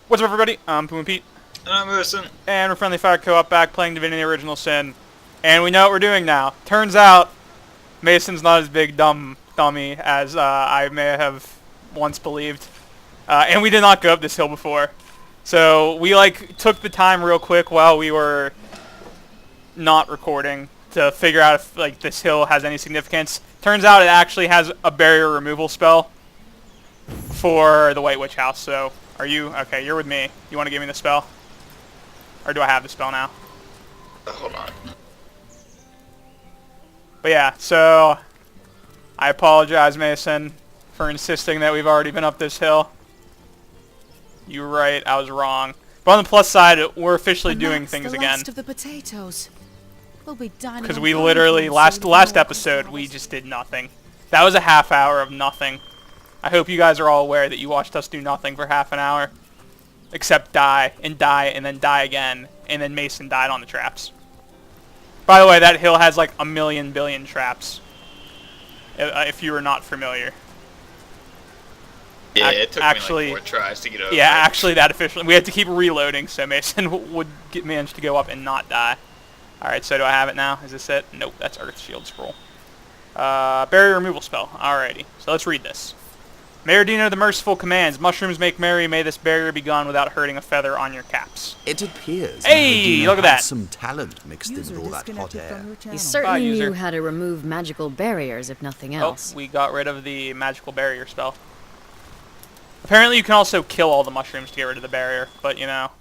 What's up, everybody? I'm Puma Pete. And I'm Wilson. And we're Friendly Fire Co-op back playing Divinity Original Sin. And we know what we're doing now. Turns out, Mason's not as big dummy as I may have once believed. And we did not go up this hill before. So we took the time real quick while we were not recording to figure out if this hill has any significance. Turns out it actually has a barrier removal spell for the White Witch house, so... Are you... Okay, you're with me. You want to give me the spell? Or do I have the spell now? Hold on. But yeah, so... I apologize, Mason, for insisting that we've already been up this hill. You were right, I was wrong. But on the plus side, we're officially doing things again. Of the potatoes. We'll be dining because on we garlic literally... buns Last episode, we just did nothing. That was a half hour of nothing. I hope you guys are all aware that you watched us do nothing for half an hour. Except die, and then die again. And then Mason died on the traps. By the way, that hill has like a million billion traps. If you were not familiar. Yeah, it took me like 4 tries to get over. Yeah, actually that efficiently. We had to keep reloading so Mason would manage to go up and not die. Alright, so do I have it now? Is this it? Nope, that's Earth Shield Scroll. Barrier removal spell. Alrighty, so let's read this. Maridino the Merciful commands, mushrooms make merry, may this barrier be gone without hurting a feather on your caps. It appears hey, look at that. Some talent mixed in with all that hot air. You certainly knew how to remove magical barriers, if nothing else. Oh, we got rid of the magical barrier spell. Apparently you can also kill all the mushrooms to get rid of the barrier, but you know,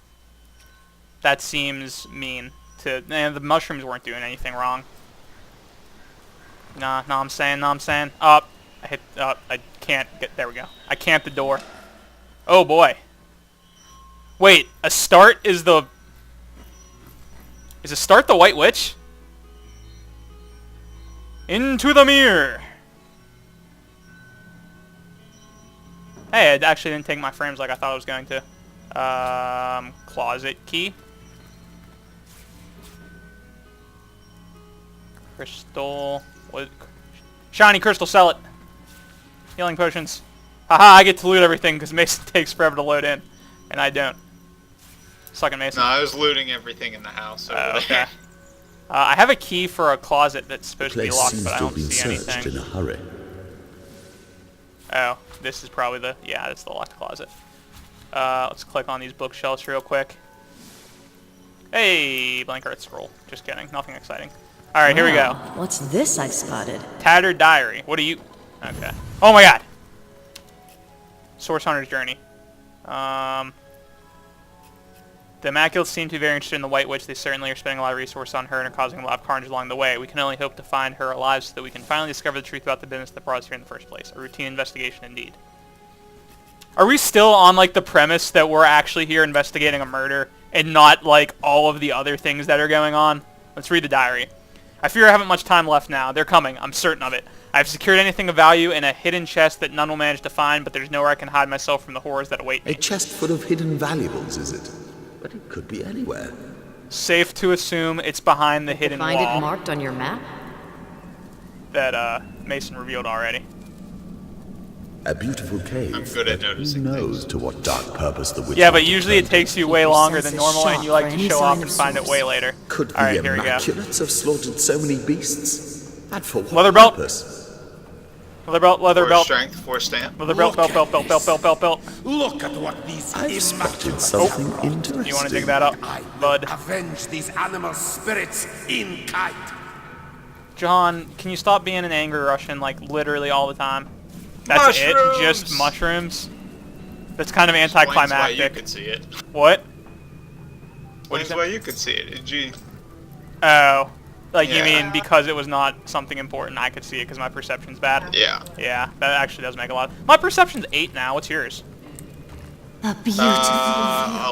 that seems mean. The mushrooms weren't doing anything wrong. Nah, I'm saying. Up. I can't get... There we go. I can't the door. Oh, boy. Wait, a start is the... Is a start the White Witch? Into the mirror! Hey, it actually didn't take my frames like I thought it was going to. Closet key. Crystal... What? Shiny crystal, sell it! Healing potions. Haha, I get to loot everything because Mason takes forever to load in. And I don't. Sucking Mason. No, I was looting everything in the house over okay. there. I have a key for a closet that's supposed to be locked, but I don't seems see to have been searched anything. in a hurry. Oh, this is probably the... Yeah, that's the locked closet. Let's click on these bookshelves real quick. Hey, blank earth scroll. Just kidding. Nothing exciting. Alright, here we go. What's this I've spotted? Tattered diary. What are you... Okay. Oh my god! Source Hunter's Journey. The Immaculates seem to be very interested in the White Witch. They certainly are spending a lot of resources on her and are causing a lot of carnage along the way. We can only hope to find her alive so that we can finally discover the truth about the business that brought us here in the first place. A routine investigation indeed. Are we still on, the premise that we're actually here investigating a murder and not, all of the other things that are going on? Let's read the diary. I fear I haven't much time left now. They're coming. I'm certain of it. I've secured anything of value in a hidden chest that none will manage to find, but there's nowhere I can hide myself from the horrors that await me. A chest full of hidden valuables, is it? But it could be anywhere. Safe to assume it's behind the hidden wall. Find it marked on your map? That, Mason revealed already. A beautiful cave. I'm good at noticing Who knows things. to what dark purpose the witch... Yeah, but usually it takes you way longer than senses normal, and you like sharp to for show any off sign and of find it way source. later. Could the Alright, here we go. Immaculates have slaughtered so many beasts? And for what Leather belt. purpose? Leather belt, leather 4 belt. strength, 4 stamp. Leather belt, belt. Look at what these I've spotted immaculates something interesting. You want to dig that up, I will bud? avenge these animal spirits in kind. John, can you stop being an anger Russian, literally all the time? That's it? Just mushrooms? That's kind of Explains why you anticlimactic. could see it. What? Explains why you could see it. Gee. Oh. You Yeah. mean because it was not something important, I could see it because my perception's bad? Yeah. Yeah, that actually does make a lot. My perception's 8 now. What's yours? A beautiful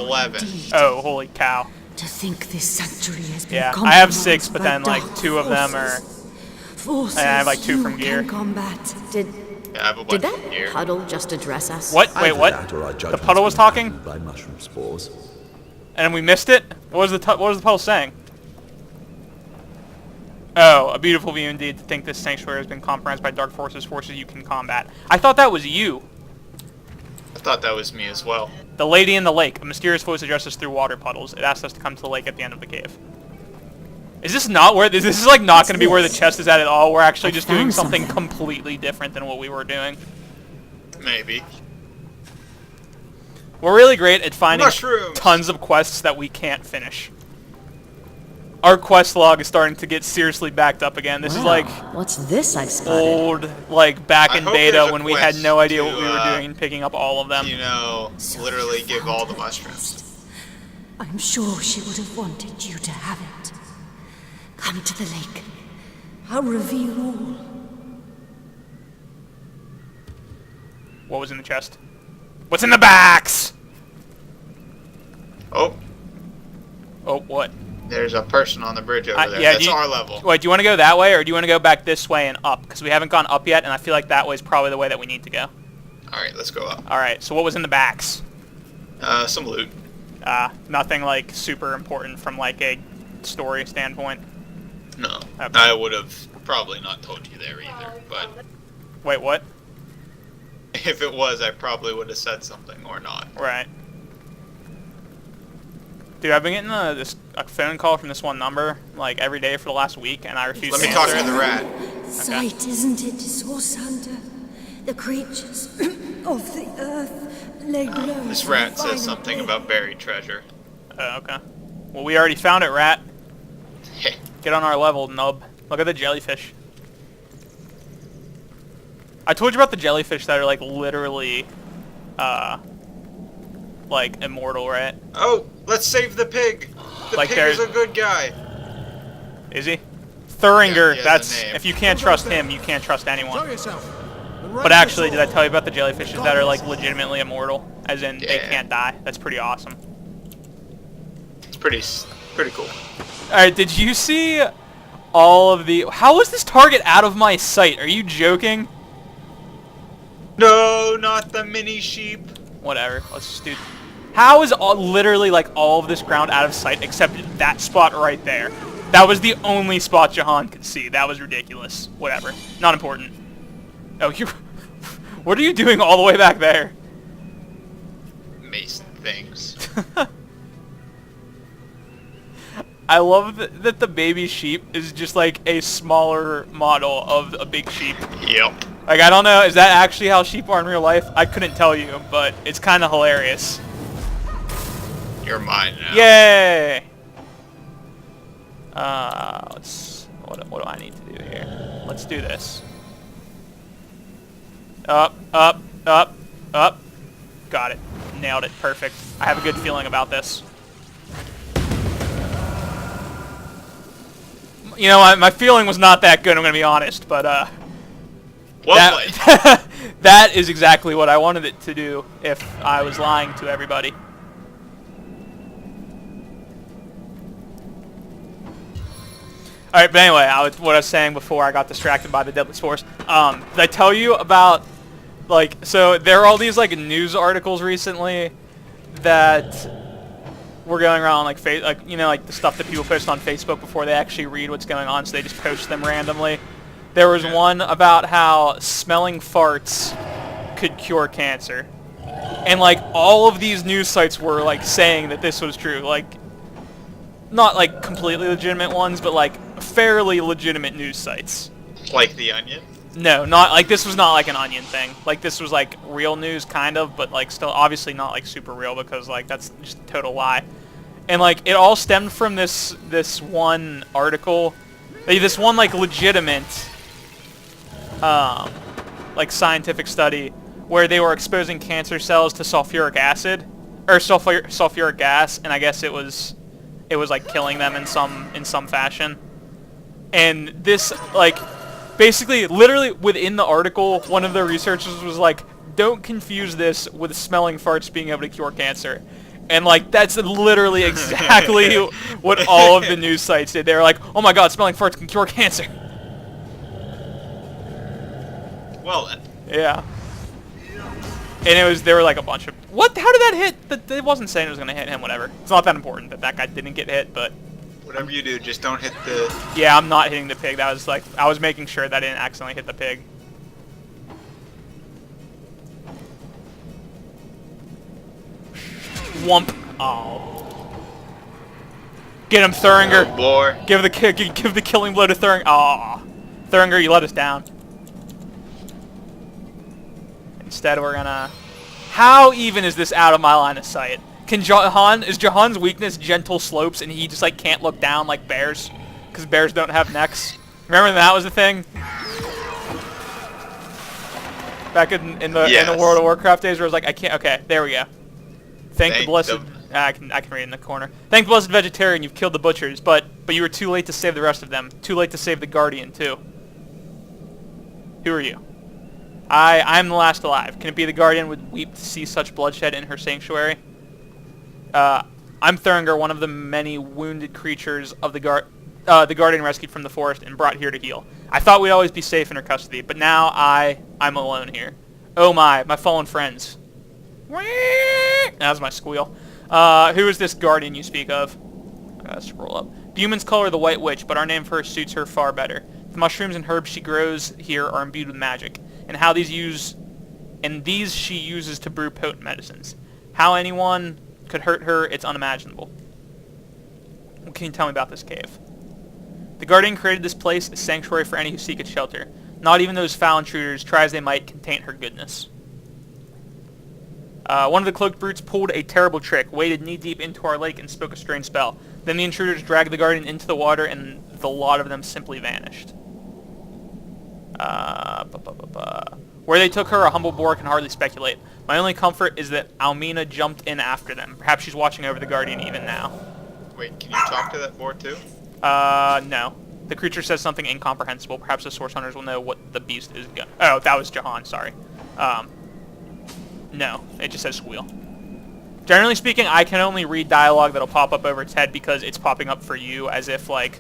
11. Oh, holy cow. To think this sanctuary has been Yeah, I have compromised 6, but by then dark 2 of them are... forces I have, 2 you from gear. can combat. Did Yeah, I have a bunch that here. puddle just address us? What? Wait, Either what? that or our The judgment's puddle was been talking? hardened by mushroom spores. And we missed it? What was the puddle saying? Oh, a beautiful view indeed to think this sanctuary has been compromised by dark forces you can combat. I thought that was you. I thought that was me as well. The lady in the lake. A mysterious voice addressed us through water puddles. It asked us to come to the lake at the end of the cave. Is this not where... This is like not going to be where the chest is at all. We're actually just doing something completely different than what we were doing. Maybe. We're really great at finding Mushrooms. tons of quests that we can't finish. Our quest log is starting to get seriously backed up again. This is like what's this I've spotted? old, like back I in hope beta there's a when we had quest no idea to, what we were doing and picking up all of them. You know, literally give all the mushrooms. I'm sure she would have wanted you to have it. Come to the lake. I'll reveal all. What was in the chest? What's in the backs? Oh, Oh, what? there's a person on the bridge over there. Yeah, That's our level. Wait, do you want to go that way, or do you want to go back this way and up? Because we haven't gone up yet, and I feel like that way is probably the way that we need to go. Alright, let's go up. Alright, so what was in the backs? Some loot. Nothing, like, super important from, like, a story standpoint. No. Okay. I would have probably not told you there either, but Wait, what? if it was, I probably would have said something or not. Right. Dude, I've been getting a phone call from this one number, like, every day for the last week, and I refuse Let to me talk answer to it. the rat. Sight, isn't it, Source Hunter? The creatures of the earth lay low. This rat Find says something me. about buried treasure. Oh, okay. Well, we already found it, rat. Get on our level, nub. Look at the jellyfish. I told you about the jellyfish that are, like, literally, like, immortal, right? Oh, let's save the pig. The Like pig is there's- a good guy. Is he? Thuringer, Yeah, he has a that's... name. If you can't trust him, you can't trust anyone. Show yourself. But actually, did I tell you about the jellyfishes that are, like, legitimately immortal? As in, they Yeah. can't die. That's pretty awesome. It's pretty cool. Alright, did you see all of the... How was this target out of my sight? Are you joking? No, not the mini sheep. Whatever. Let's just do... How is literally, like, all of this ground out of sight except that spot right there? That was the only spot Jahan could see. That was ridiculous. Whatever. Not important. Oh, you... What are you doing all the way back there? Mason things. I love that the baby sheep is just, like, a smaller model of a big sheep. Yep. Like, I don't know, is that actually how sheep are in real life? I couldn't tell you, but it's kind of hilarious. You're mine now. Yay! Let's... What do I need to do here? Let's do this. Up, up, up, up. Got it. Nailed it. Perfect. I have a good feeling about this. You know, my feeling was not that good, I'm gonna be honest, but, Well played. that is exactly what I wanted it to do if I was lying to everybody. Alright, but anyway, what I was saying before I got distracted by the Deadly Spores. Did I tell you about, like, so there are all these, like, news articles recently that were going around, like, you know, like, the stuff that people post on Facebook before they actually read what's going on, so they just post them randomly. There was one about how smelling farts could cure cancer. And, like, all of these news sites were, like, saying that this was true. Like, not, like, completely legitimate ones, but, like, fairly legitimate news sites. Like The Onion? No, not, like, this was not, like, an Onion thing. Like, this was, like, real news, kind of, but, like, still, obviously not, like, super real, because, like, that's just a total lie. And, like, it all stemmed from this one article, this one, like, legitimate, like, scientific study where they were exposing cancer cells to sulfuric acid, or sulfuric gas, and I guess it was like killing them in some fashion. And this, like, basically, literally within the article, one of the researchers was like, don't confuse this with smelling farts being able to cure cancer. And, like, that's literally exactly what all of the news sites did. They were like, oh my god, smelling farts can cure cancer. Well then. Yeah. And there were like a bunch of... What? How did that hit? It wasn't saying it was going to hit him, whatever. It's not that important that that guy didn't get hit, but... Whatever you do, just don't hit the... Yeah, I'm not hitting the pig. That was like... I was making sure that I didn't accidentally hit the pig. Wump. Oh. Get him, Thuringer. Oh boy. Give the killing blow to Thuringer. Aw. Thuringer, you let us down. Instead, we're gonna... How even is this out of my line of sight? Is Jahan's weakness gentle slopes and he just like can't look down like bears? Because bears don't have necks. Remember when that was a thing? Back in the World of Warcraft days where I was like, I can't... Okay, there we go. Thank the blessed... I can read in the corner. Thank the blessed vegetarian, you've killed the butchers, but you were too late to save the rest of them. Too late to save the guardian, too. Who are you? I'm the last alive. Can it be the guardian would weep to see such bloodshed in her sanctuary? I'm Thuringer, one of the many wounded creatures of the guardian rescued from the forest and brought here to heal. I thought we'd always be safe in her custody, but now I'm alone here. Oh my fallen friends. That was my squeal. Who is this guardian you speak of? I gotta scroll up. The humans call her the White Witch, but our name for her suits her far better. The mushrooms and herbs she grows here are imbued with magic, and these she uses to brew potent medicines. How anyone could hurt her, it's unimaginable. What can you tell me about this cave? The Guardian created this place, a sanctuary for any who seek its shelter. Not even those foul intruders, try as they might, contain her goodness. One of the cloaked brutes pulled a terrible trick, waded knee-deep into our lake, and spoke a strange spell. Then the intruders dragged the Guardian into the water, and the lot of them simply vanished. Where they took her, a humble boar can hardly speculate. My only comfort is that Almina jumped in after them. Perhaps she's watching over the Guardian even now. Wait, can you talk to that boar too? No. The creature says something incomprehensible. Perhaps the source hunters will know what the beast is. Oh, that was Jahan, sorry. No, it just says squeal. Generally speaking, I can only read dialogue that'll pop up over its head because it's popping up for you as if, like,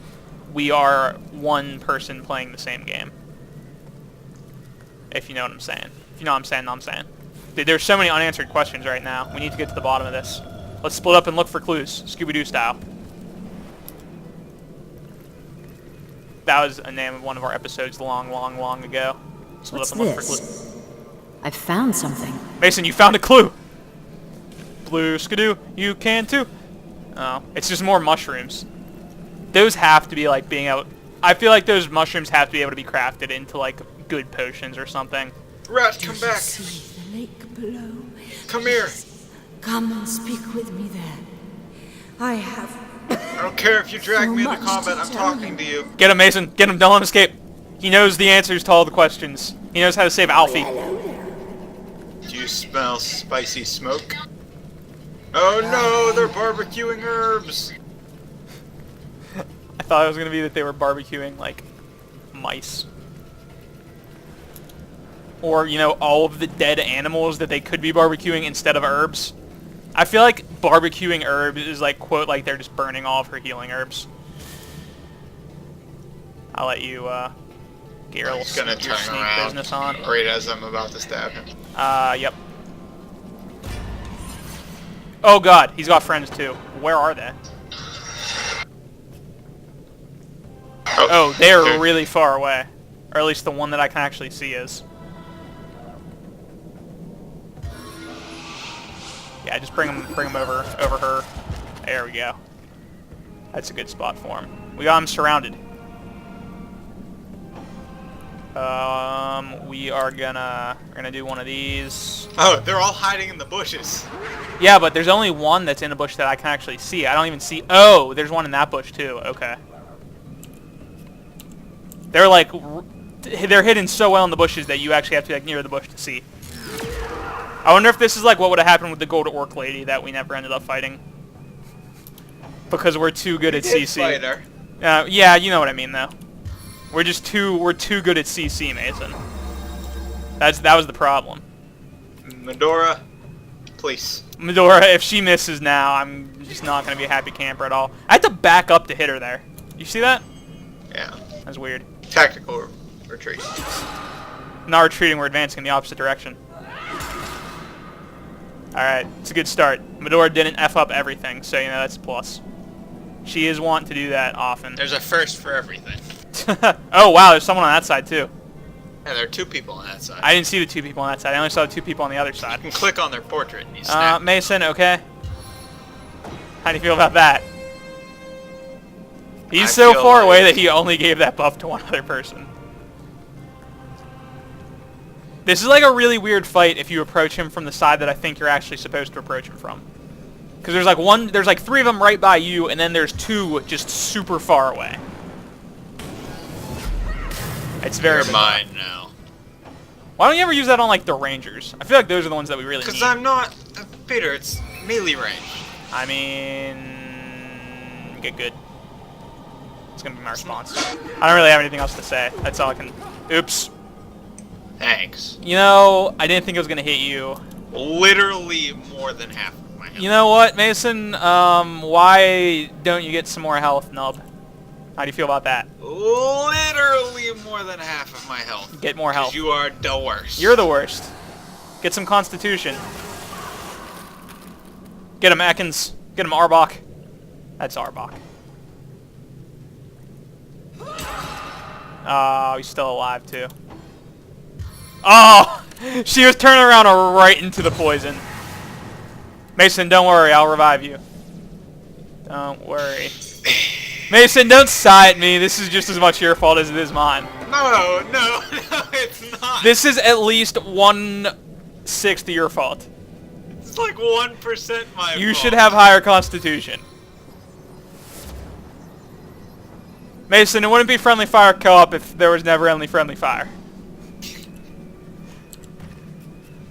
we are one person playing the same game. If you know what I'm saying. If you know what I'm saying, know what I'm saying. Dude, there's so many unanswered questions right now. We need to get to the bottom of this. Let's split up and look for clues, Scooby-Doo style. That was a name of one of our episodes long ago. Split What's up and look for this? clues. I found something. Mason, you found a clue! Blue Skidoo, you can too! Oh, it's just more mushrooms. Those have to be, like, being able... I feel like those mushrooms have to be able to be crafted into, like, good potions or something. Rat, come back! See the lake below. Come here! Come and speak with me there. I have I don't care if you drag So me into much combat, to I'm tell talking to you. Get him, Mason! Get him! Don't let him escape! He knows the answers to all the questions. He knows how to save Alfie. Do you smell spicy smoke? Oh no, they're barbecuing herbs! I thought it was going to be that they were barbecuing, like, mice. Or, you know, all of the dead animals that they could be barbecuing instead of herbs. I feel like barbecuing herbs is like, quote, like they're just burning all of her healing herbs. I'll let you, get your He's gonna your turn sneak around business on. right as I'm about to stab him. Yep. Oh god, he's got friends too. Where are they? Oh, they're okay. really far away. Or at least the one that I can actually see is. Yeah, just bring him over her. There we go. That's a good spot for him. We got him surrounded. We're gonna do one of these. Oh, they're all hiding in the bushes. Yeah, but there's only one that's in a bush that I can actually see. I don't even see... Oh, there's one in that bush too. Okay. They're like... They're hidden so well in the bushes that you actually have to be like near the bush to see. I wonder if this is like what would have happened with the gold orc lady that we never ended up fighting. Because we're too good at CC. Fighter. Yeah, you know what I mean though. We're too good at CC, Mason. That was the problem. Medora, please. Medora, if she misses now, I'm just not going to be a happy camper at all. I had to back up to hit her there. You see that? Yeah. That's weird. Tactical retreat. Not retreating, we're advancing in the opposite direction. Alright, it's a good start. Medora didn't F up everything, so you know that's a plus. She is wanting to do that often. There's a first for everything. Oh wow, there's someone on that side too. Yeah, there are two people on that side. I didn't see the two people on that side. I only saw the two people on the other side. You can click on their portrait and you snap. Mason, okay? How do you feel about that? He's I so feel far away like- that he only gave that buff to one other person. This is like a really weird fight if you approach him from the side that I think you're actually supposed to approach him from. Because there's like 3 of them right by you, and then there's 2 just super far away. It's very You're bizarre. mine now. Why don't you ever use that on like the Rangers? I feel like those are the ones that we really Because need. I'm not... Peter, it's melee range. I mean, get good. It's gonna be my response. I don't really have anything else to say. That's all I can. Oops. Thanks. You know, I didn't think it was gonna hit you. Literally more than half of my health. You know what, Mason? Why don't you get some more health, Nub? How do you feel about that? Literally more than half of my health. Get more 'Cause health. you are the worst. You're the worst. Get some Constitution. Get him, Atkins. Get him, Arbok. That's Arbok. Oh, he's still alive, too. Oh! She was turning around right into the poison. Mason, don't worry. I'll revive you. Don't worry. Mason, don't sigh at me. This is just as much your fault as it is mine. No, it's not. This is at least 1/6 of your fault. It's like 1% my fault. You should have higher constitution. Mason, it wouldn't be friendly fire co-op if there was never any friendly fire.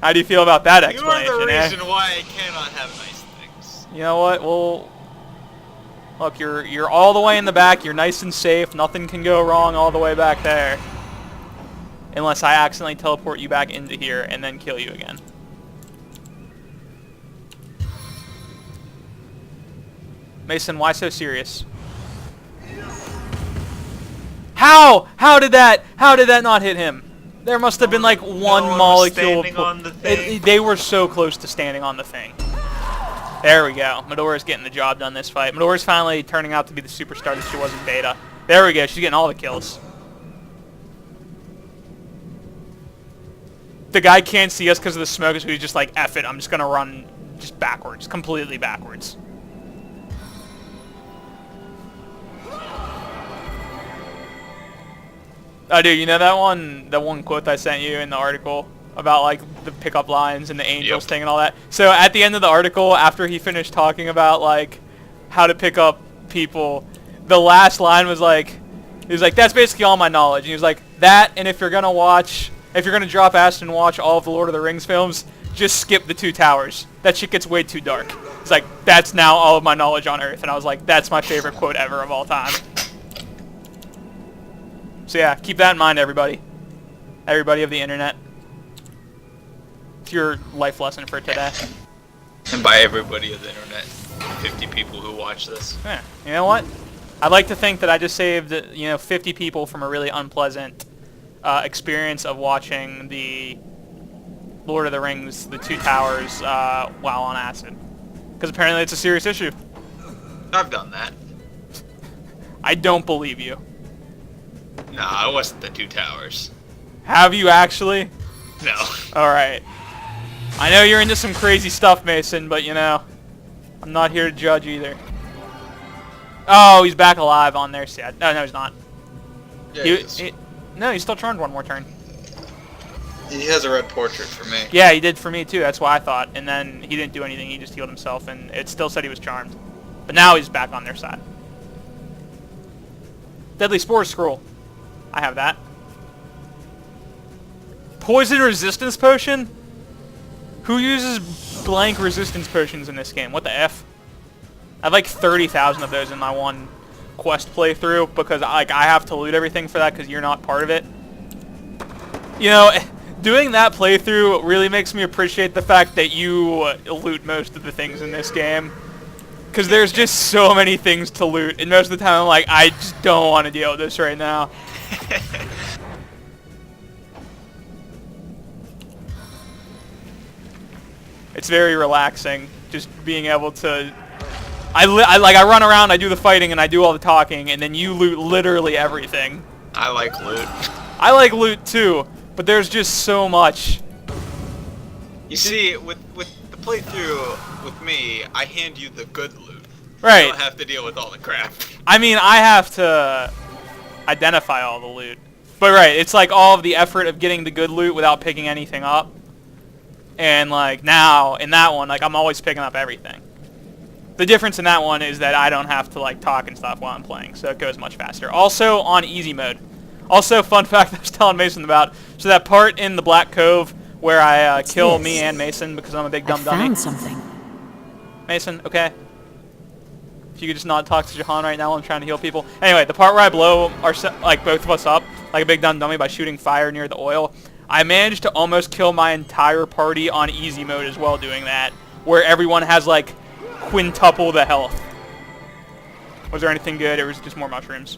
How do you feel about that You are explanation, the eh? reason why I cannot have nice things. You know what? Well, look, you're all the way in the back. You're nice and safe. Nothing can go wrong all the way back there. Unless I accidentally teleport you back into here and then kill you again. Mason, why so serious? How? How did that not hit him? There must have been like one one was molecule. standing on the thing. They were so close to standing on the thing. There we go. Medora's getting the job done this fight. Medora's finally turning out to be the superstar that she was in beta. There we go. She's getting all the kills. The guy can't see us because of the smoke, so he's just like, F it, I'm just going to run just backwards. Completely backwards. Oh, dude, you know that one quote I sent you in the article about like the pickup lines and the angels Yep. thing and all that? So at the end of the article, after he finished talking about like how to pick up people, the last line was like, he was like, that's basically all my knowledge. And he was like, that, and if you're gonna drop acid and watch all of the Lord of the Rings films, just skip the 2 towers. That shit gets way too dark. It's like, that's now all of my knowledge on Earth. And I was like, that's my favorite quote ever of all time. So yeah, keep that in mind, everybody. Everybody of the internet. It's your life lesson for today. And by everybody of the internet, 50 people who watch this. Yeah, you know what? I'd like to think that I just saved 50 people from a really unpleasant experience of watching the Lord of the Rings, the 2 towers, while on acid. Because apparently it's a serious issue. I've done that. I don't believe you. Nah, it wasn't the 2 towers. Have you actually? No. Alright. I know you're into some crazy stuff, Mason, but I'm not here to judge either. Oh, he's back alive on their side. No, he's not. Yeah, No, he's still charmed one more turn. he has a red portrait for me. Yeah, he did for me too. That's why I thought. And then he didn't do anything. He just healed himself, and it still said he was charmed. But now he's back on their side. Deadly Spore Scroll. I have that. Poison Resistance Potion? Who uses blank resistance potions in this game? What the F? I have like 30,000 of those in my one quest playthrough because I have to loot everything for that because you're not part of it. Doing that playthrough really makes me appreciate the fact that you loot most of the things in this game. Because there's just so many things to loot, and most of the time I'm like, I just don't want to deal with this right now. It's very relaxing, just being able to... I run around, I do the fighting, and I do all the talking, and then you loot literally everything. I like loot. I like loot too, but there's just so much. You see, with the playthrough with me, I hand you the good loot. Right. You don't have to deal with all the crap. I mean, I have to identify all the loot. But right, it's like all of the effort of getting the good loot without picking anything up. And like now, in that one, like I'm always picking up everything. The difference in that one is that I don't have to like talk and stuff while I'm playing, so it goes much faster. Also on easy mode. Also, fun fact I was telling Mason about, so that part in the Black Cove where I kill me and Mason because I'm a big dumb I dummy. found something. Mason, okay? If you could just not talk to Jahan right now while I'm trying to heal people. Anyway, the part where I blow like both of us up like a big dumb dummy by shooting fire near the oil, I managed to almost kill my entire party on easy mode as well doing that, where everyone has like quintuple the health. Was there anything good, or was it just more mushrooms?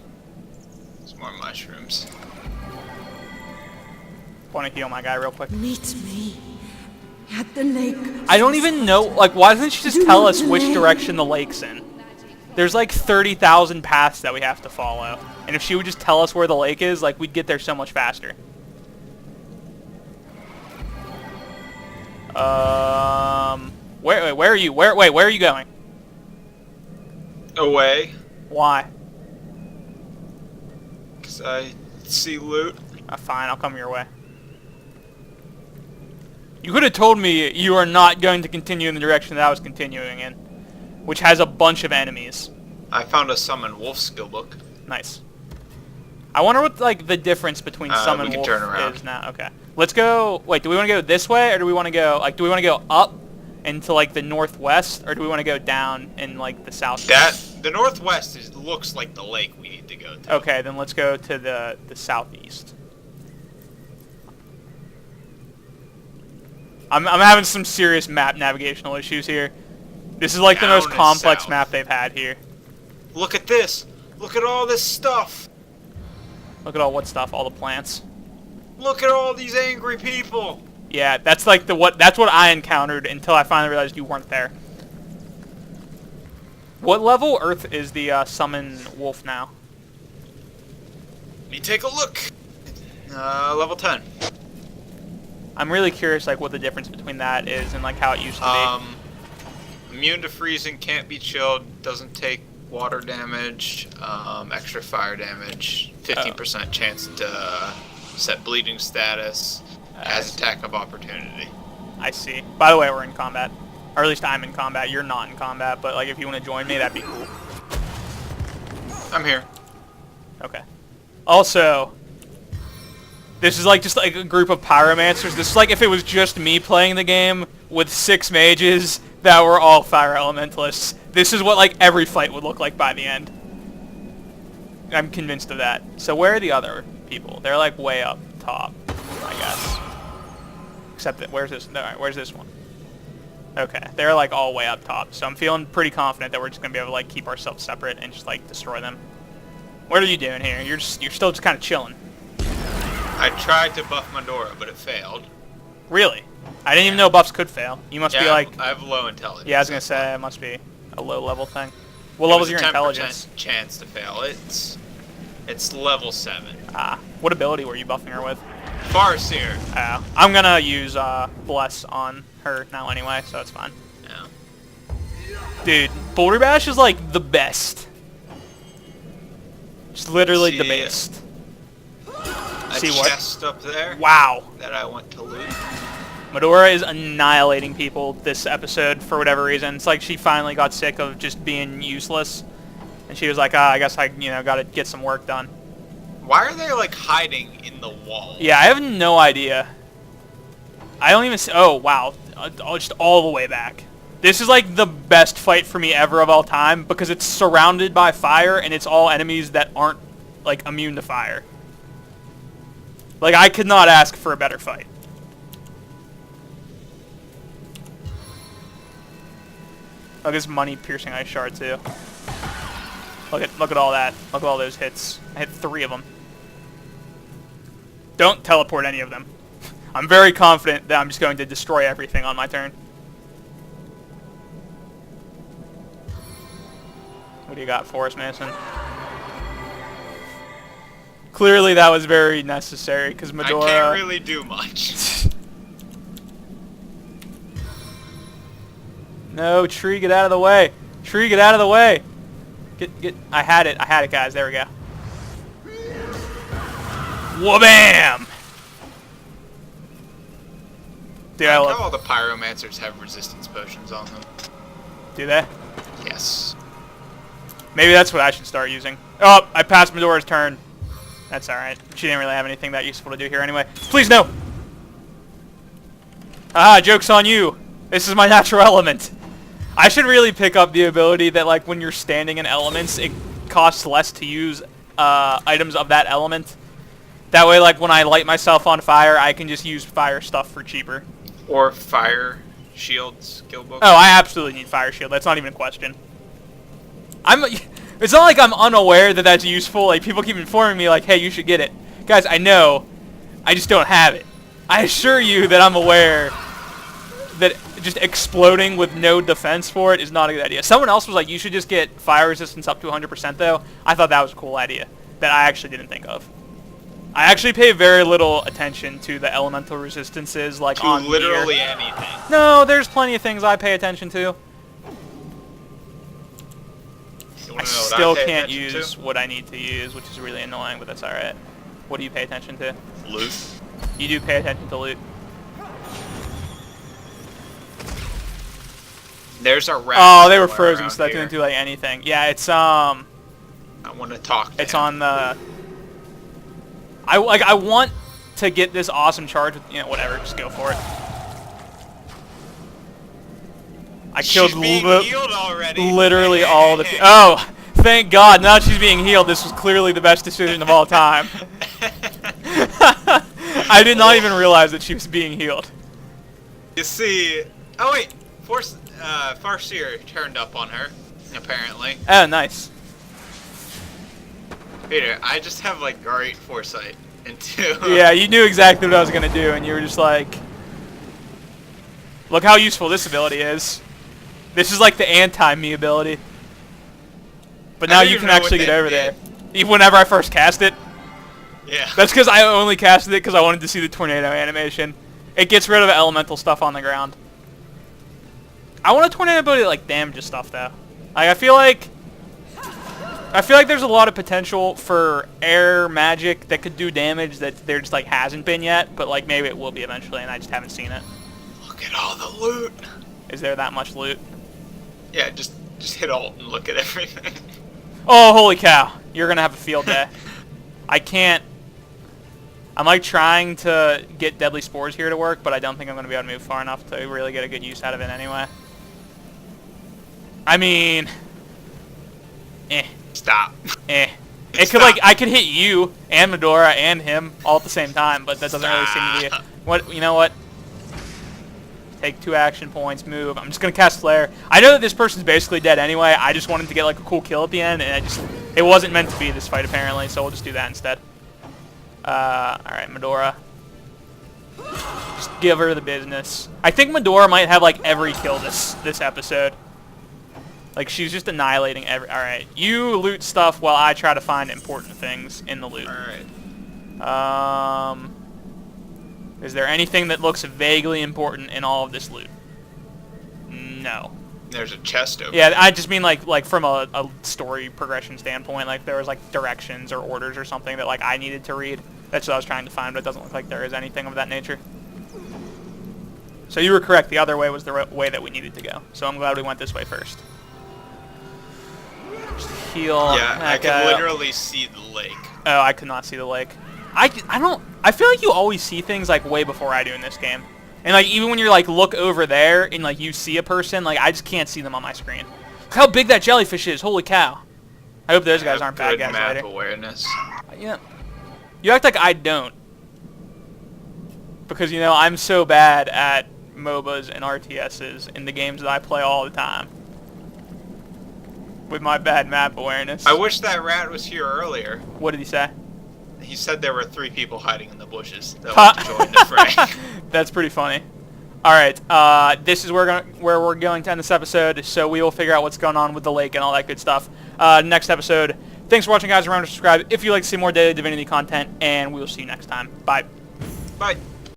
It's more mushrooms. Want to heal my guy real quick. Meet me at the lake. I don't even know, like, why doesn't she just tell us which direction the lake's in? There's like 30,000 paths that we have to follow. And if she would just tell us where the lake is, like, we'd get there so much faster. Where are you? Where are you going? Away, Why? because I see loot. Fine, I'll come your way. You could have told me you are not going to continue in the direction that I was continuing in, which has a bunch of enemies. I found a summon wolf skill book. Nice. I wonder what like the difference between summon we can wolf turn around. is now. Okay, let's go. Wait, do we want to go this way, or do we want to go like? Do we want to go up into like the northwest, or do we want to go down in like the south? The northwest looks like the lake we need to go to. Okay, then let's go to the southeast. I'm having some serious map navigational issues here. This is like the Down most is complex south. map they've had here. Look at this. Look at all this stuff. Look at all what stuff, all the plants. Look at all these angry people. Yeah, that's like that's what I encountered until I finally realized you weren't there. What level Earth is the summon wolf now? Let me take a look. Level 10. I'm really curious like what the difference between that is and like how it used to be. Immune to freezing, can't be chilled, doesn't take water damage, extra fire damage, 15% chance to set bleeding status, as attack of opportunity. I see. By the way, we're in combat. Or at least I'm in combat. You're not in combat, but like if you want to join me, that'd be cool. I'm here. Okay. Also, this is like just like a group of pyromancers. This is like if it was just me playing the game with 6 mages that were all fire elementalists. This is what like every fight would look like by the end. I'm convinced of that. So where are the other people? They're like way up top, I guess. Except that where's this? Alright, where's this one? Okay, they're like all way up top. So I'm feeling pretty confident that we're just gonna be able to like keep ourselves separate and just like destroy them. What are you doing here? You're still just kind of chilling. I tried to buff Mandora, but it failed. Really? I didn't even know buffs could fail. You must be like... I have low intelligence. Yeah, I was going to say, it must be a low level thing. What level is your intelligence? 10% chance to fail. It's level 7. Ah, what ability were you buffing her with? Farseer. I'm going to use Bless on her now anyway, so it's fine. Yeah. Dude, Boulder Bash is like the best. It's literally the best. A See what? chest up there. Wow. That I want to loot. Medora is annihilating people this episode for whatever reason. It's like she finally got sick of just being useless. And she was like, I guess I, gotta get some work done. Why are they, like, hiding in the wall? Yeah, I have no idea. I don't even see... Oh, wow. Just all the way back. This is, like, the best fight for me ever of all time because it's surrounded by fire and it's all enemies that aren't, like, immune to fire. Like, I could not ask for a better fight. Look at this money-piercing ice shard, too. Look at all that. Look at all those hits. I hit 3 of them. Don't teleport any of them. I'm very confident that I'm just going to destroy everything on my turn. What do you got for us, Mason? Clearly that was very necessary, because Medora... I can't really do much. No, tree, get out of the way. Tree, get out of the way. Get. I had it, guys. There we go. Wha-bam! Dude, I I like love. how all the pyromancers have resistance potions on them. Do they? Yes. Maybe that's what I should start using. Oh, I passed Medora's turn. That's alright. She didn't really have anything that useful to do here anyway. Please, no! Ah, joke's on you. This is my natural element. I should really pick up the ability that, like, when you're standing in elements, it costs less to use items of that element. That way, like, when I light myself on fire, I can just use fire stuff for cheaper. Or fire shield skill book. Oh, I absolutely need fire shield. That's not even a question. It's not like I'm unaware that that's useful. Like, people keep informing me, like, hey, you should get it. Guys, I know. I just don't have it. I assure you that I'm aware that just exploding with no defense for it is not a good idea. Someone else was like, you should just get fire resistance up to 100% though. I thought that was a cool idea that I actually didn't think of. I actually pay very little attention to the elemental resistances, like to on literally gear. anything. No, there's plenty of things I pay attention to. You I wanna know what still pay can't attention use what I need to use, which is really annoying, but that's alright. What do you pay attention to? to? Loot. You do pay attention to loot. There's a rat. Oh, they were somewhere frozen, around so that here. didn't do like anything. Yeah, it's I want to talk to it's him. on the. I want to get this awesome charge with, you know, whatever. Just go for it. I killed She's being healed already. literally all the. Oh, thank God! Now that she's being healed, this was clearly the best decision of all time. I did not even realize that she was being healed. You see. Oh wait, Farseer turned up on her. Apparently. Oh, nice. Peter, I just have like great foresight into. Yeah, you knew exactly what I was gonna do, and you were just like, "Look how useful this ability is. This is like the anti-me ability." But now I don't you even can know what actually get that over did. there. Even whenever I first cast it. Yeah. That's because I only casted it because I wanted to see the tornado animation. It gets rid of elemental stuff on the ground. I want a tornado ability that like damages stuff though. Like, I feel like there's a lot of potential for air magic that could do damage that there just like hasn't been yet, but like maybe it will be eventually, and I just haven't seen it. Look at all the loot. Is there that much loot? Yeah, just hit alt and look at everything. Oh, holy cow! You're gonna have a field day. I can't. I'm like trying to get deadly spores here to work, but I don't think I'm gonna be able to move far enough to really get a good use out of it anyway. I mean, Stop. It could like I could hit you and Medora and him all at the same time, but that doesn't really seem to be what. You know what? Take 2 action points, move. I'm just gonna cast Flare. I know that this person's basically dead anyway. I just wanted to get like a cool kill at the end, and it wasn't meant to be this fight apparently, so we'll just do that instead. All right, Medora. Just give her the business. I think Medora might have like every kill this episode. Like, she's just annihilating every... Alright, you loot stuff while I try to find important things in the loot. Alright. Is there anything that looks vaguely important in all of this loot? No. There's a chest over Yeah, I just mean, like from a story progression standpoint, like, there was, like, directions or orders or something that, like, I needed to read. That's what I was trying to find, but it doesn't look like there is anything of that nature. So you were correct. The other way was the way that we needed to go. So I'm glad we went this way first. Just heal. Yeah, I can literally see the lake. Oh, I could not see the lake. I feel like you always see things like way before I do in this game. And like even when you're like look over there and like you see a person, like I just can't see them on my screen. Look how big that jellyfish is. Holy cow. I hope those guys aren't bad guys map later. awareness. Yeah. You act like I don't. Because you know, I'm so bad at MOBAs and RTSs in the games that I play all the time. With my bad map awareness. I wish that rat was here earlier. What did he say? He said there were 3 people hiding in the bushes that want to join the fray. That's pretty funny. All right, this is where we're going to end this episode, so we will figure out what's going on with the lake and all that good stuff. Next episode. Thanks for watching, guys. Remember to subscribe if you'd like to see more daily Divinity content, and we will see you next time. Bye. Bye.